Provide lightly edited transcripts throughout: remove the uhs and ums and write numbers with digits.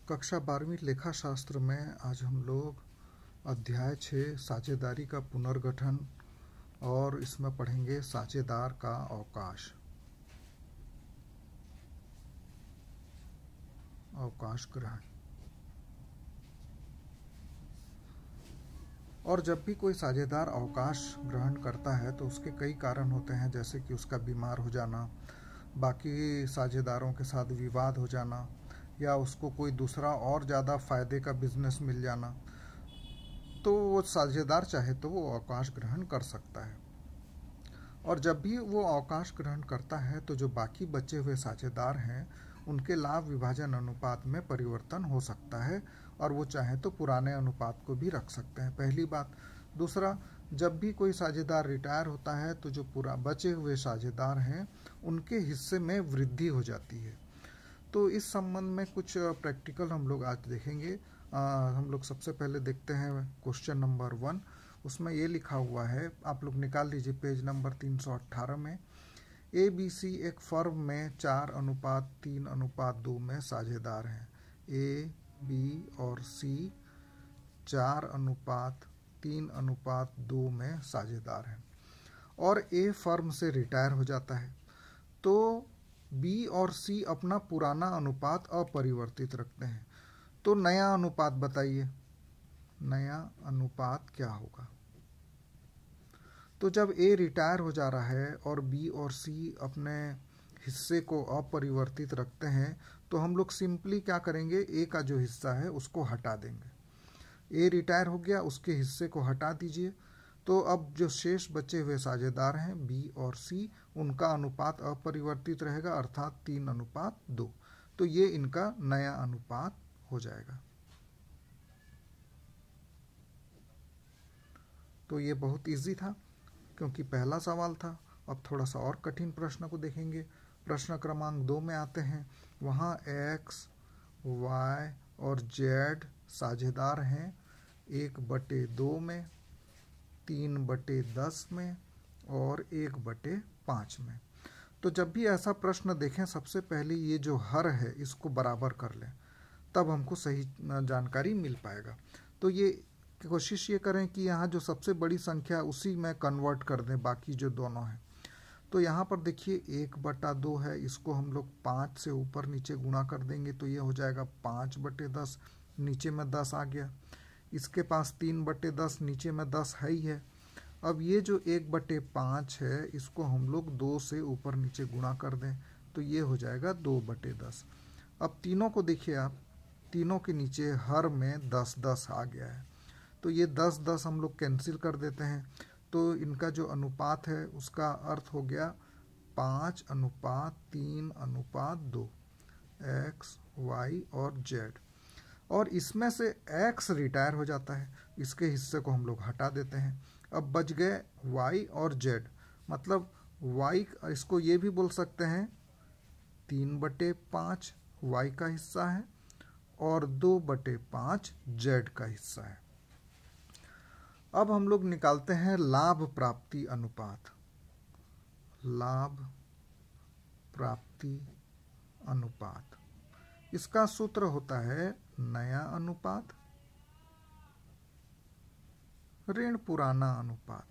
कक्षा 12वीं लेखा शास्त्र में आज हम लोग अध्याय 6 साझेदारी का पुनर्गठन और इसमें पढ़ेंगे साझेदार का अवकाश ग्रहण। और जब भी कोई साझेदार अवकाश ग्रहण करता है तो उसके कई कारण होते हैं, जैसे कि उसका बीमार हो जाना, बाकी साझेदारों के साथ विवाद हो जाना, या उसको कोई दूसरा और ज़्यादा फ़ायदे का बिजनेस मिल जाना। तो वो साझेदार चाहे तो वो अवकाश ग्रहण कर सकता है। और जब भी वो अवकाश ग्रहण करता है तो जो बाकी बचे हुए साझेदार हैं उनके लाभ विभाजन अनुपात में परिवर्तन हो सकता है, और वो चाहे तो पुराने अनुपात को भी रख सकते हैं, पहली बात। दूसरा, जब भी कोई साझेदार रिटायर होता है तो जो पूरा बचे हुए साझेदार हैं उनके हिस्से में वृद्धि हो जाती है। तो इस संबंध में कुछ प्रैक्टिकल हम लोग आज देखेंगे। हम लोग सबसे पहले देखते हैं क्वेश्चन नंबर 1। उसमें ये लिखा हुआ है, आप लोग निकाल लीजिए पेज नंबर 318 में। ABC एक फर्म में 4:3:2 में साझेदार हैं। A, B और C 4:3:2 में साझेदार हैं। और A फर्म से रिटायर हो जाता है तो B और C अपना पुराना अनुपात अपरिवर्तित रखते हैं। तो नया अनुपात बताइए, नया अनुपात क्या होगा? तो जब A रिटायर हो जा रहा है और B और C अपने हिस्से को अपरिवर्तित रखते हैं तो हम लोग सिंपली क्या करेंगे, A का जो हिस्सा है उसको हटा देंगे। A रिटायर हो गया, उसके हिस्से को हटा दीजिए। तो अब जो शेष बचे हुए साझेदार हैं B और C, उनका अनुपात अपरिवर्तित रहेगा, अर्थात 3:2। तो ये इनका नया अनुपात हो जाएगा। तो ये बहुत इजी था क्योंकि पहला सवाल था। अब थोड़ा सा और कठिन प्रश्न को देखेंगे। प्रश्न क्रमांक 2 में आते हैं। वहाँ X, Y और Z साझेदार हैं 1/2 में, 3/10 में और 1/5 में। तो जब भी ऐसा प्रश्न देखें, सबसे पहले ये जो हर है इसको बराबर कर लें, तब हमको सही जानकारी मिल पाएगा। तो ये कोशिश ये करें कि यहाँ जो सबसे बड़ी संख्या उसी में कन्वर्ट कर दें बाकी जो दोनों हैं। तो यहाँ पर देखिए 1/2 है, इसको हम लोग 5 से ऊपर नीचे गुणा कर देंगे तो ये हो जाएगा 5/10, नीचे में 10 आ गया। इसके पास 3/10, नीचे में 10 है ही है। अब ये जो 1/5 है इसको हम लोग 2 से ऊपर नीचे गुणा कर दें तो ये हो जाएगा 2/10। अब तीनों को देखिए आप, तीनों के नीचे हर में 10-10 आ गया है, तो ये 10-10 हम लोग कैंसिल कर देते हैं। तो इनका जो अनुपात है उसका अर्थ हो गया 5:3:2, X, Y और Z। और इसमें से X रिटायर हो जाता है, इसके हिस्से को हम लोग हटा देते हैं। अब बच गए Y और Z, मतलब Y, इसको ये भी बोल सकते हैं 3/5 Y का हिस्सा है और 2/5 Z का हिस्सा है। अब हम लोग निकालते हैं लाभ प्राप्ति अनुपात। लाभ प्राप्ति अनुपात, इसका सूत्र होता है नया अनुपात ऋण पुराना अनुपात।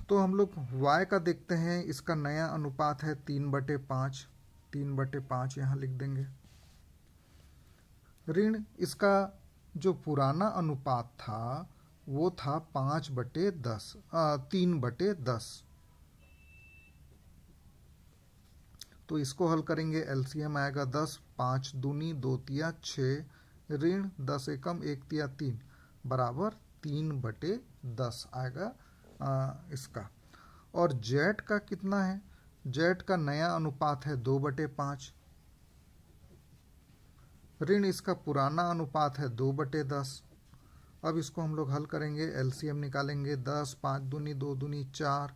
तो हम लोग Y का देखते हैं, इसका नया अनुपात है 3/5, 3/5 यहाँ लिख देंगे। ऋण इसका जो पुराना अनुपात था वो था 5/10, 3/10। तो इसको हल करेंगे, LCM आएगा 10, 5 दूनी 2 तिया 6, ऋण 10 एकम 1 तिया 3 बराबर 3/10 आएगा इसका। और Z का कितना है? Z का नया अनुपात है 2/5, ऋण इसका पुराना अनुपात है 2/10। अब इसको हम लोग हल करेंगे, LCM निकालेंगे, 10, 5 दूनी 2 दूनी 4,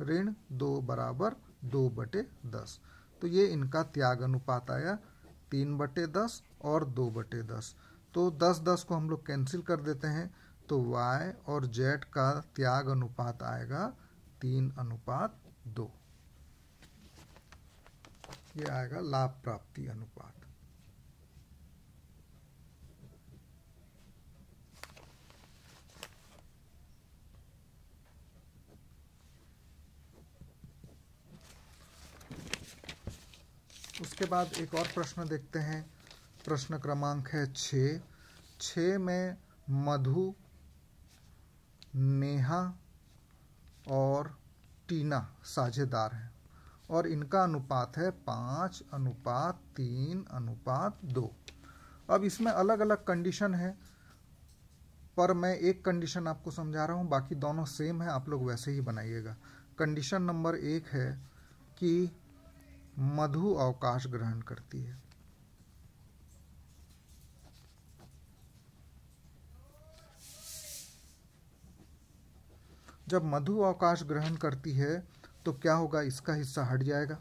ऋण 2 बराबर 2/10। तो ये इनका त्याग अनुपात आया 3/10 और 2/10। तो 10-10 को हम लोग कैंसिल कर देते हैं तो Y और Z का त्याग अनुपात आएगा 3:2। ये आएगा लाभ प्राप्ति अनुपात। उसके बाद एक और प्रश्न देखते हैं। प्रश्न क्रमांक है 6। 6 में मधु, नेहा और टीना साझेदार हैं और इनका अनुपात है 5:3:2। अब इसमें अलग अलग कंडीशन है, पर मैं एक कंडीशन आपको समझा रहा हूँ, बाकी दोनों सेम है, आप लोग वैसे ही बनाइएगा। कंडीशन नंबर 1 है कि मधु अवकाश ग्रहण करती है। जब मधु अवकाश ग्रहण करती है तो क्या होगा, इसका हिस्सा हट जाएगा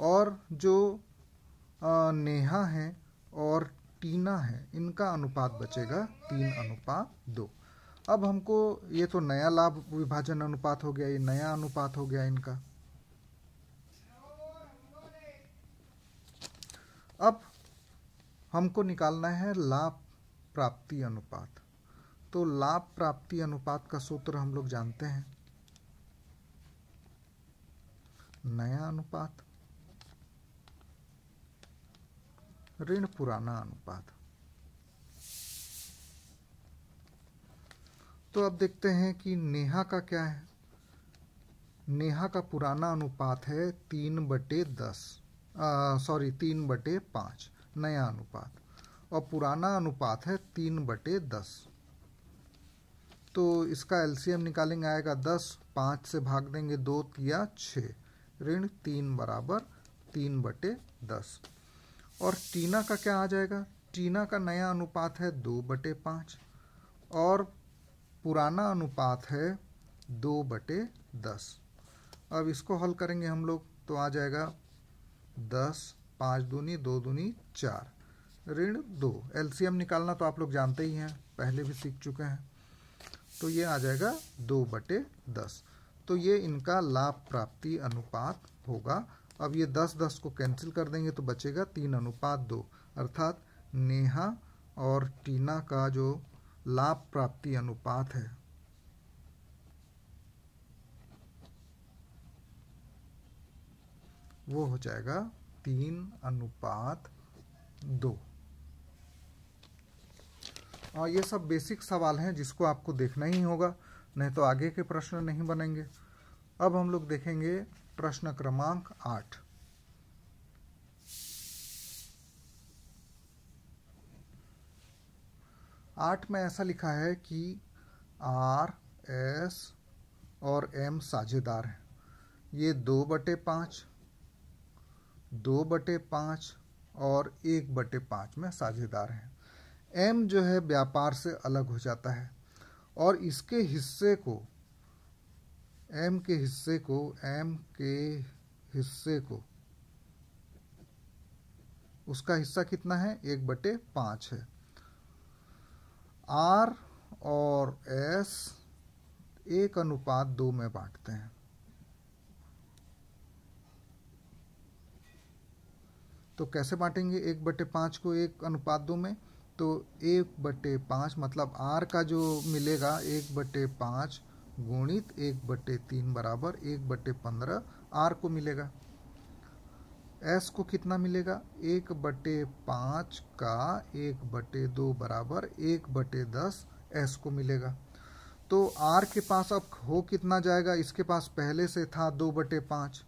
और जो नेहा है और टीना है इनका अनुपात बचेगा 3:2। अब हमको ये तो नया लाभ विभाजन अनुपात हो गया, ये नया अनुपात हो गया इनका। अब हमको निकालना है लाभ प्राप्ति अनुपात। तो लाभ प्राप्ति अनुपात का सूत्र हम लोग जानते हैं, नया अनुपात ऋण पुराना अनुपात। तो अब देखते हैं कि नेहा का क्या है। नेहा का पुराना अनुपात है 3/5, नया अनुपात, और पुराना अनुपात है 3/10। तो इसका एलसीएम निकालेंगे, आएगा 10, 5 से भाग देंगे 2 या 6, ऋण 3 बराबर 3/10। और टीना का क्या आ जाएगा, टीना का नया अनुपात है 2/5 और पुराना अनुपात है 2/10। अब इसको हल करेंगे हम लोग तो आ जाएगा 10, 5 दूनी 2 दूनी 4, ऋण 2। एलसीएम निकालना तो आप लोग जानते ही हैं, पहले भी सीख चुके हैं। तो ये आ जाएगा 2/10। तो ये इनका लाभ प्राप्ति अनुपात होगा। अब ये 10 को कैंसिल कर देंगे तो बचेगा 3:2, अर्थात नेहा और टीना का जो लाभ प्राप्ति अनुपात है वो हो जाएगा 3:2। और ये सब बेसिक सवाल हैं जिसको आपको देखना ही होगा, नहीं तो आगे के प्रश्न नहीं बनेंगे। अब हम लोग देखेंगे प्रश्न क्रमांक 8। आठ में ऐसा लिखा है कि आर, एस और एम साझेदार हैं। ये 2/5, 2/5 और 1/5 में साझेदार हैं। एम जो है व्यापार से अलग हो जाता है और इसके हिस्से को, एम के हिस्से को उसका हिस्सा कितना है, 1/5 है। आर और एस 1:2 में बांटते हैं। तो कैसे बांटेंगे 1/5 को 1:2 में, तो 1/5 मतलब आर का जो मिलेगा 1/5 गुणित 1/3 बराबर 1/15 आर को मिलेगा। एस को कितना मिलेगा, 1/5 का 1/2 बराबर 1/10 एस को मिलेगा। तो आर के पास अब हो कितना जाएगा, इसके पास पहले से था 2/5,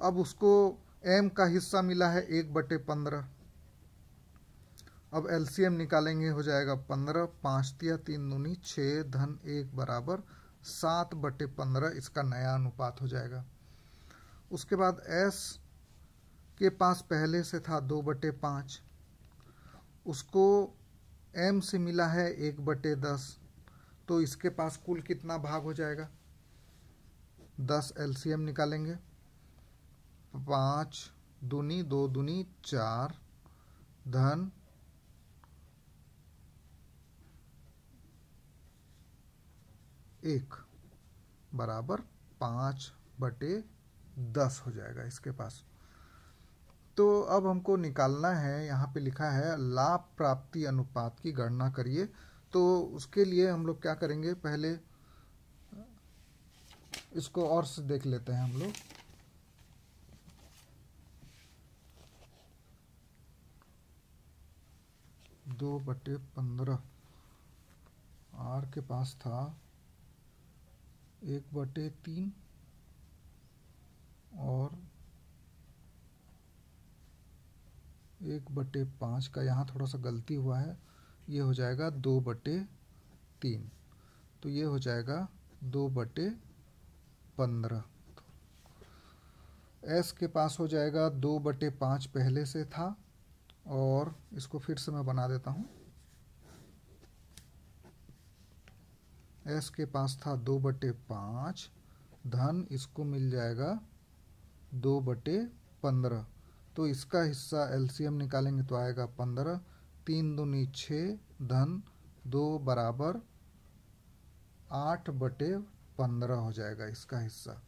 अब उसको एम का हिस्सा मिला है 1/15। अब एलसीएम निकालेंगे, हो जाएगा 15, 5 तिया 3 दूनी 6 धन 1 बराबर 7/15, इसका नया अनुपात हो जाएगा। उसके बाद एस के पास पहले से था 2/5, उसको एम से मिला है 1/10, तो इसके पास कुल कितना भाग हो जाएगा, 10। एलसीएम निकालेंगे, 5 दूनी 2 दूनी 4 धन 1 बराबर 5/10। 10 हो जाएगा इसके पास। तो अब हमको निकालना है, यहाँ पे लिखा है लाभ प्राप्ति अनुपात की गणना करिए। तो उसके लिए हम लोग क्या करेंगे, पहले इसको और से देख लेते हैं हम लोग। दो बटे 15 आर के पास था 1/3 और 1/5 का यहाँ थोड़ा सा गलती हुआ है, ये हो जाएगा 2/3। तो ये हो जाएगा 2/15। एस के पास हो जाएगा 2/5 पहले से था, और इसको फिर से मैं बना देता हूँ। एस के पास था 2/5 धन इसको मिल जाएगा 2/15। तो इसका हिस्सा एलसीएम निकालेंगे तो आएगा 15, 3 दूनी 6 धन 2 बराबर 8/15 हो जाएगा इसका हिस्सा।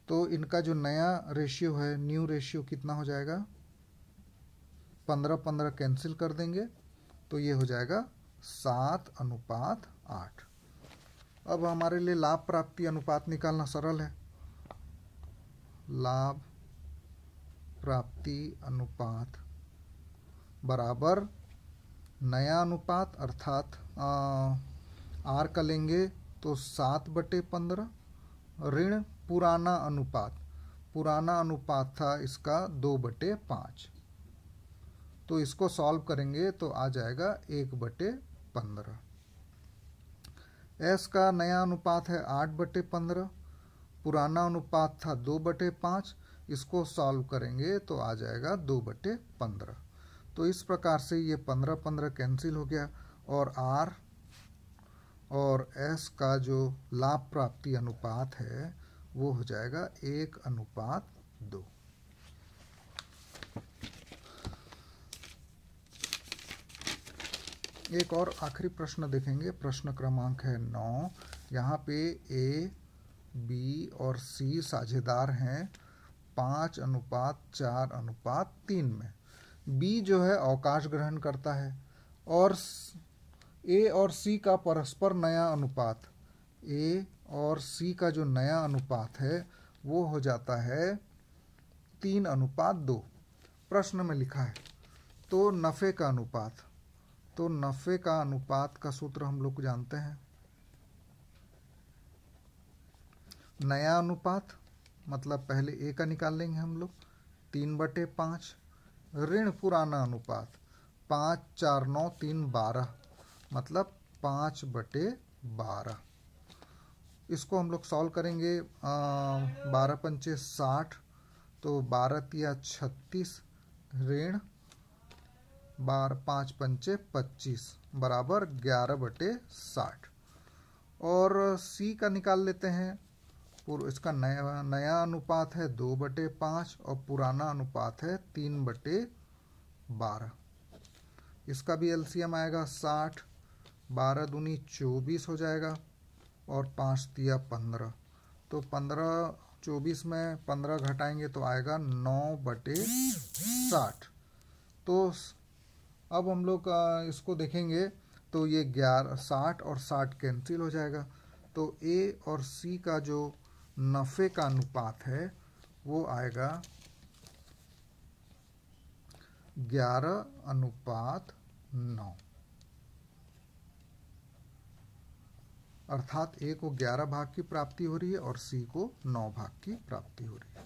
तो इनका जो नया रेशियो है, न्यू रेशियो कितना हो जाएगा, 15-15 कैंसिल कर देंगे तो ये हो जाएगा 7:8। अब हमारे लिए लाभ प्राप्ति अनुपात निकालना सरल है। लाभ प्राप्ति अनुपात बराबर नया अनुपात अर्थात आर का लेंगे तो 7/15 ऋण पुराना अनुपात, पुराना अनुपात था इसका 2/5। तो इसको सॉल्व करेंगे तो आ जाएगा 1/15। एस का नया अनुपात है 8/15, पुराना अनुपात था 2/5। इसको सॉल्व करेंगे तो आ जाएगा 2/15। तो इस प्रकार से ये 15-15 कैंसिल हो गया, और आर और एस का जो लाभ प्राप्ति अनुपात है वो हो जाएगा 1:2। एक और आखिरी प्रश्न देखेंगे, प्रश्न क्रमांक है 9। यहाँ पे ए, बी और सी साझेदार हैं 5:4:3 में। बी जो है अवकाश ग्रहण करता है, और ए और सी का परस्पर नया अनुपात, ए और सी का जो नया अनुपात है वो हो जाता है 3:2। प्रश्न में लिखा है तो नफ़े का अनुपात, तो नफ़े का अनुपात का सूत्र हम लोग जानते हैं। नया अनुपात मतलब पहले ए का निकाल लेंगे हम लोग 3/5, ऋण पुराना अनुपात 5, 4, 9, 3, 12 मतलब 5/12। इसको हम लोग सॉल्व करेंगे, 12×5 = 60, तो 12×3 = 36 ऋण 5×5 = 25 बराबर 11/60। और सी का निकाल लेते हैं। इसका नया अनुपात है 2/5 और पुराना अनुपात है 3/12। इसका भी एलसीएम आएगा 60, 12 दूनी 24 हो जाएगा, और 5×3 = 15। तो 24 में 15 घटाएंगे तो आएगा 9/60। तो अब हम लोग इसको देखेंगे तो ये 60 और 60 कैंसिल हो जाएगा। तो ए और सी का जो नफ़े का अनुपात है वो आएगा 11:9, अर्थात ए को 11 भाग की प्राप्ति हो रही है और सी को 9 भाग की प्राप्ति हो रही है।